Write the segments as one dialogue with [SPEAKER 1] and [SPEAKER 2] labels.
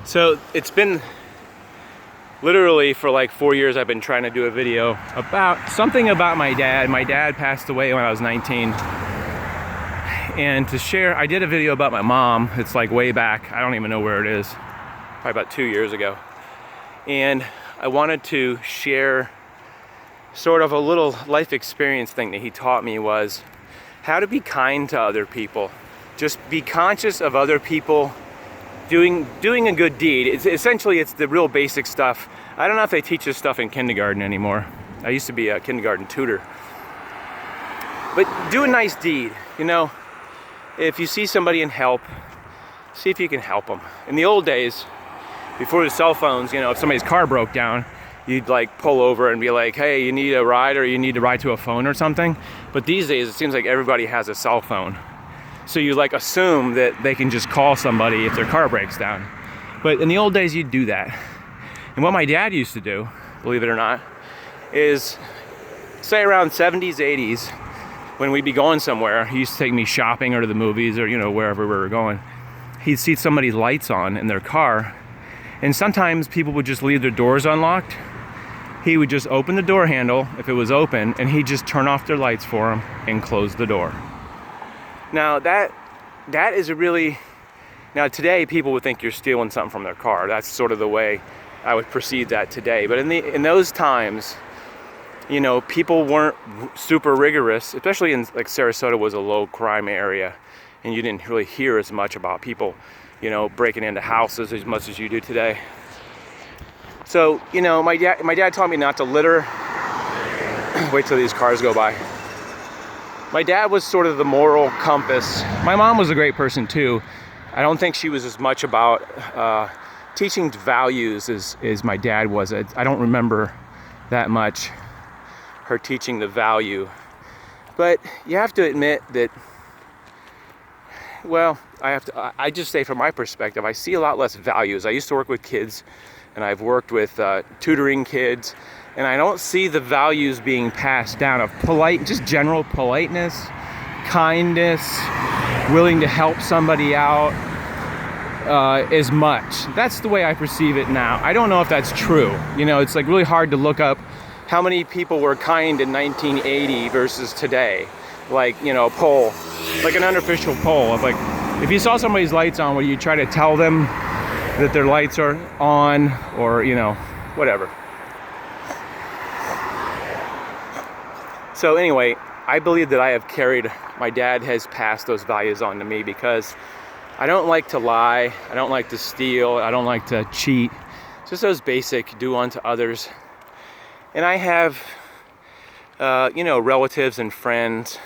[SPEAKER 1] So it's been literally for like 4 years I've been trying to do a video about something about my dad. My dad passed away when I was 19. And to share, I did a video about my mom. It's like way back. I don't even know where it is. Probably about 2 years ago. And I wanted to share sort of a little life experience thing that he taught me, was how to be kind to other people. Just be conscious of other people doing a good deed. It's the real basic stuff. I don't know if they teach this stuff in kindergarten anymore. I used to be a kindergarten tutor. But do a nice deed, you know. If you see somebody in help, see if you can help them. In the old days, before the cell phones, you know, if somebody's car broke down, you'd like pull over and be like, hey, you need a ride, or you need to ride to a phone or something. But these days, it seems like everybody has a cell phone. So you like assume that they can just call somebody if their car breaks down. But in the old days, you'd do that. And what my dad used to do, believe it or not, is say around 70s, 80s, when we'd be going somewhere, he used to take me shopping or to the movies or, you know, wherever we were going. He'd see somebody's lights on in their car. And sometimes people would just leave their doors unlocked. He would just open the door handle if it was open, and he'd just turn off their lights for them and close the door. Now that is a really, now today people would think you're stealing something from their car. That's sort of the way I would perceive that today. But in those times, you know, people weren't super rigorous, especially in like Sarasota was a low crime area, and you didn't really hear as much about people, you know, breaking into houses as much as you do today. So, you know, my dad taught me not to litter. Wait till these cars go by. My dad was sort of the moral compass. My mom was a great person too. I don't think she was as much about teaching values as my dad was. I don't remember that much her teaching the value. But you have to admit that, well, I just say from my perspective, I see a lot less values. I used to work with kids, and I've worked with tutoring kids, and I don't see the values being passed down of just general politeness, kindness, willing to help somebody out as much. That's the way I perceive it now. I don't know if that's true. You know, it's like really hard to look up how many people were kind in 1980 versus today. Like, you know, a poll, like an unofficial poll of like, if you saw somebody's lights on, would you try to tell them that their lights are on, or, you know, whatever. So anyway, I believe that my dad has passed those values on to me, because I don't like to lie, I don't like to steal, I don't like to cheat. Just those basic do unto others. And I have, you know, relatives and friends,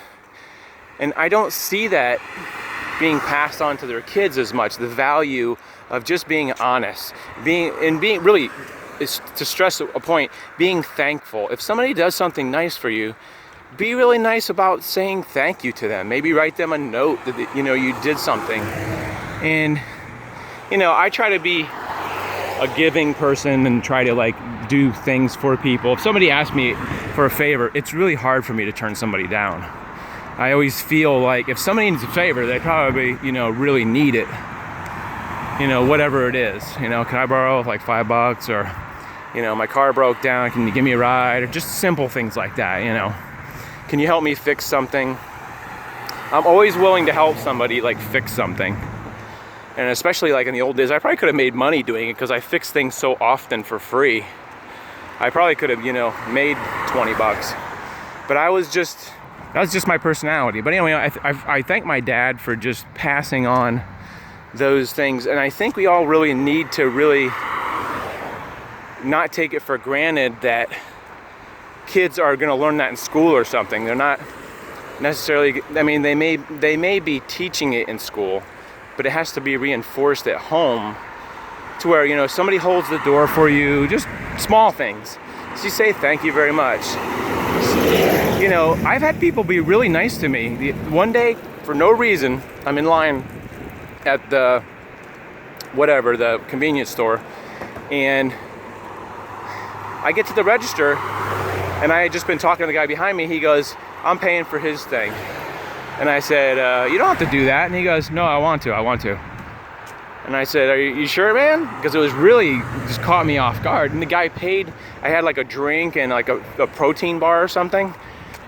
[SPEAKER 1] and I don't see that being passed on to their kids as much. The value of just being honest, being really, is to stress a point, being thankful. If somebody does something nice for you, be really nice about saying thank you to them. Maybe write them a note that, you know, you did something. And, you know, I try to be a giving person and try to like do things for people. If somebody asks me for a favor, it's really hard for me to turn somebody down. I always feel like if somebody needs a favor, they probably, you know, really need it. You know, whatever it is. You know, can I borrow like $5? Or, you know, my car broke down, can you give me a ride? Or just simple things like that, you know. Can you help me fix something? I'm always willing to help somebody like fix something. And especially like in the old days, I probably could have made money doing it because I fix things so often for free. I probably could have, you know, made $20. But that was just my personality. But anyway, I thank my dad for just passing on those things. And I think we all really need to really not take it for granted that kids are going to learn that in school or something. They're not necessarily, I mean, they may be teaching it in school, but it has to be reinforced at home to where, you know, somebody holds the door for you, just small things. So you say thank you very much. You know, I've had people be really nice to me. One day, for no reason, I'm in line at the convenience store, and I get to the register, and I had just been talking to the guy behind me. He goes, I'm paying for his thing. And I said, you don't have to do that. And he goes, no, I want to. And I said, "Are you sure, man?" Because it was really just caught me off guard. And the guy paid. I had like a drink and like a protein bar or something,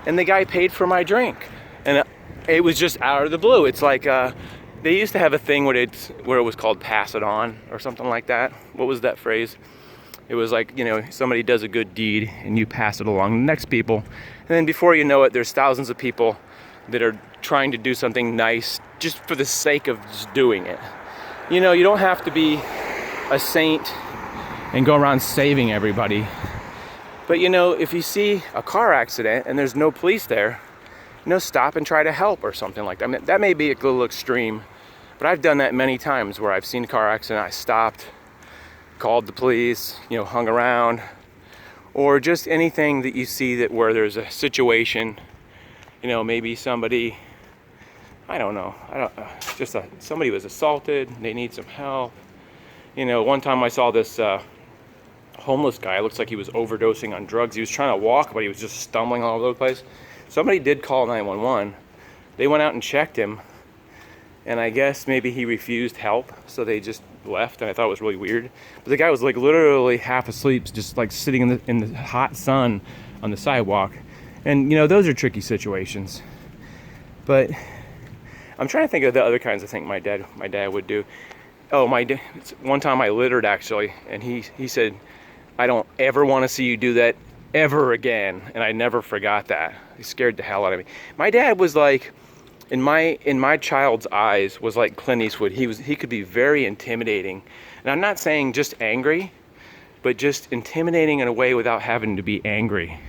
[SPEAKER 1] and the guy paid for my drink. And it was just out of the blue. It's like they used to have a thing where it was called pass it on or something like that. What was that phrase? It was like, you know, somebody does a good deed and you pass it along to the next people. And then before you know it, there's thousands of people that are trying to do something nice just for the sake of just doing it. You know, you don't have to be a saint and go around saving everybody. But you know, if you see a car accident and there's no police there, you know, stop and try to help or something like that. I mean, that may be a little extreme, but I've done that many times where I've seen a car accident, I stopped, called the police, you know, hung around, or just anything that you see that where there's a situation, you know, maybe somebody, somebody was assaulted, they need some help. You know, one time I saw this homeless guy, it looks like he was overdosing on drugs. He was trying to walk, but he was just stumbling all over the place. Somebody did call 911. They went out and checked him, and I guess maybe he refused help, so they just left, and I thought it was really weird. But the guy was like literally half asleep, just like sitting in the hot sun on the sidewalk. And you know, those are tricky situations. But I'm trying to think of the other kinds of things my dad would do. Oh, one time I littered actually, and he said, "I don't ever want to see you do that ever again." And I never forgot that. He scared the hell out of me. My dad was like, in my child's eyes, was like Clint Eastwood. He could be very intimidating. And I'm not saying just angry, but just intimidating in a way without having to be angry.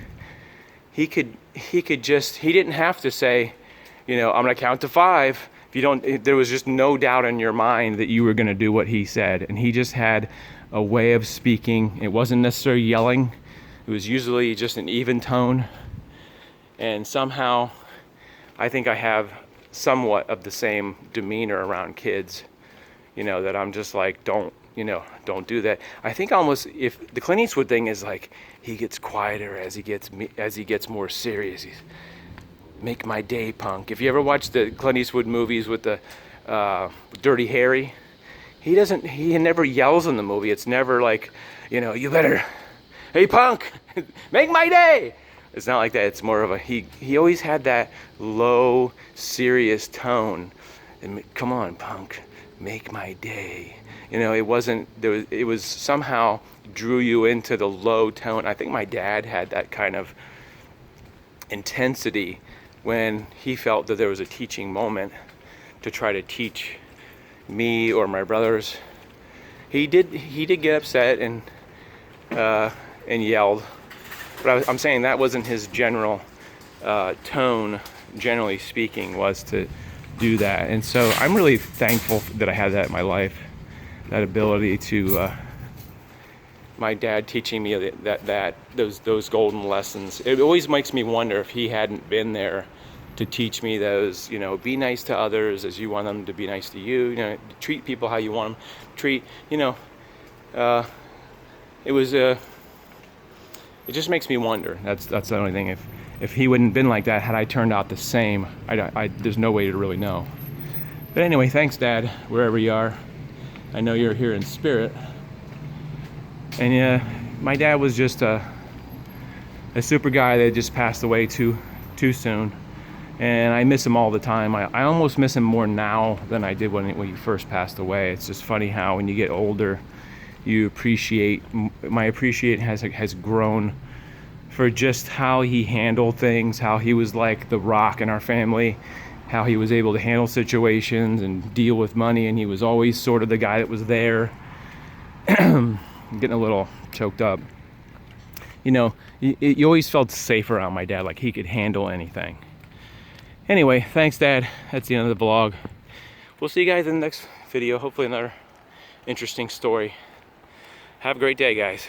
[SPEAKER 1] He didn't have to say, you know, "I'm gonna count to 5. If you don't," there was just no doubt in your mind that you were gonna do what he said. And he just had a way of speaking. It wasn't necessarily yelling. It was usually just an even tone. And somehow, I think I have somewhat of the same demeanor around kids, you know, that I'm just like, don't do that. I think almost, if the Clint Eastwood thing is like, he gets quieter as he gets more serious. He's, "Make my day, punk." If you ever watched the Clint Eastwood movies with the Dirty Harry, he never yells in the movie. It's never like, you know, "You better, hey punk, make my day." It's not like that. It's more of a, he always had that low, serious tone. And, "Come on, punk, make my day." You know, it was somehow drew you into the low tone. I think my dad had that kind of intensity when he felt that there was a teaching moment to try to teach me or my brothers. He did get upset and yelled. But I'm saying that wasn't his general tone, generally speaking, was to do that. And so I'm really thankful that I had that in my life, that ability to, my dad teaching me those golden lessons. It always makes me wonder if he hadn't been there to teach me those, you know, be nice to others as you want them to be nice to you, you know, treat people how you want them to treat, you know, it just makes me wonder. That's the only thing. If he wouldn't been like that, had I turned out the same, there's no way to really know. But anyway, thanks, Dad, wherever you are. I know you're here in spirit. And yeah, my dad was just a super guy that just passed away too soon. And I miss him all the time. I almost miss him more now than I did when he first passed away. It's just funny how when you get older, my appreciation has grown for just how he handled things, how he was like the rock in our family, how he was able to handle situations and deal with money, and he was always sort of the guy that was there. I'm getting a little choked up. You know, you always felt safe around my dad, like he could handle anything. Anyway, thanks, Dad. That's the end of the vlog. We'll see you guys in the next video. Hopefully another interesting story. Have a great day, guys.